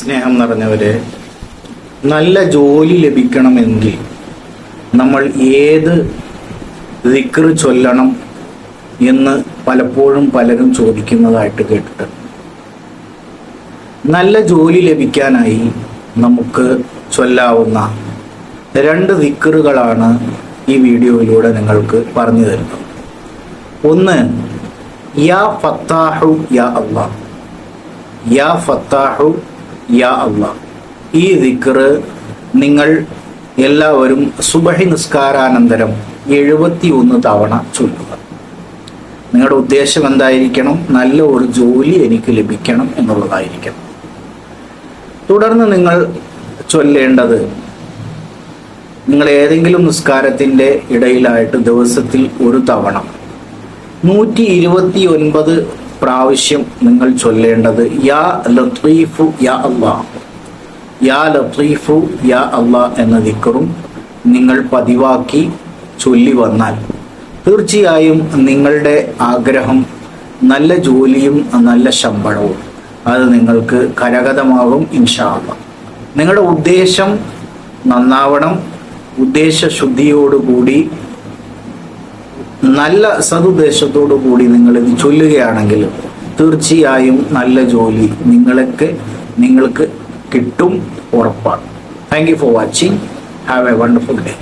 സ്നേഹം നിറഞ്ഞവരെ, നല്ല ജോലി ലഭിക്കണമെങ്കിൽ നമ്മൾ ഏത് ദിക്ർ ചൊല്ലണം എന്ന് പലപ്പോഴും പലരും ചോദിക്കുന്നതായിട്ട് കേട്ടിട്ടുണ്ട്. നല്ല ജോലി ലഭിക്കാനായി നമുക്ക് ചൊല്ലാവുന്ന 2 ദിക്റുകളാണ് ഈ വീഡിയോയിലൂടെ നിങ്ങൾക്ക് പറഞ്ഞു തരുന്നത്. ഒന്ന്, യാ ഫത്താഹു യാ അല്ലാഹ്. യാ ഫത്താഹു യാ അല്ലാഹ്. ഈ ദിക്ർ നിങ്ങൾ എല്ലാവരും സുബഹി നിസ്കാരാനന്തരം 71 തവണ ചൊല്ലുക. നിങ്ങളുടെ ഉദ്ദേശം എന്തായിരിക്കണം? നല്ല ഒരു ജോലി എനിക്ക് ലഭിക്കണം എന്നുള്ളതായിരിക്കണം. തുടർന്ന് നിങ്ങൾ ചൊല്ലേണ്ടത്, നിങ്ങൾ ഏതെങ്കിലും നിസ്കാരത്തിൻ്റെ ഇടയിലായിട്ട് ദിവസത്തിൽ ഒരു തവണ 129 പ്രാവശ്യം നിങ്ങൾ ചൊല്ലേണ്ടത് യാ ലത്തീഫു യാ അല്ലാഹ്. യാ ലത്തീഫു യാ അല്ലാഹ് എന്ന ദിക്റും നിങ്ങൾ പതിവാക്കി ചൊല്ലി വന്നാൽ തീർച്ചയായും നിങ്ങളുടെ ആഗ്രഹം നല്ല ജോലിയും നല്ല ശമ്പളവും അത് നിങ്ങൾക്ക് കരഗതമാകും ഇൻഷാ അല്ലാഹ്. നിങ്ങളുടെ ഉദ്ദേശം നന്നാവണം. ഉദ്ദേശശുദ്ധിയോടുകൂടി നല്ല സതുദ്ദേശത്തോടു കൂടി നിങ്ങൾ ഇത് ചൊല്ലുകയാണെങ്കിൽ തീർച്ചയായും നല്ല ജോലി നിങ്ങൾക്ക് കിട്ടും, ഉറപ്പാണ്. Thank you for watching. Have A wonderful day.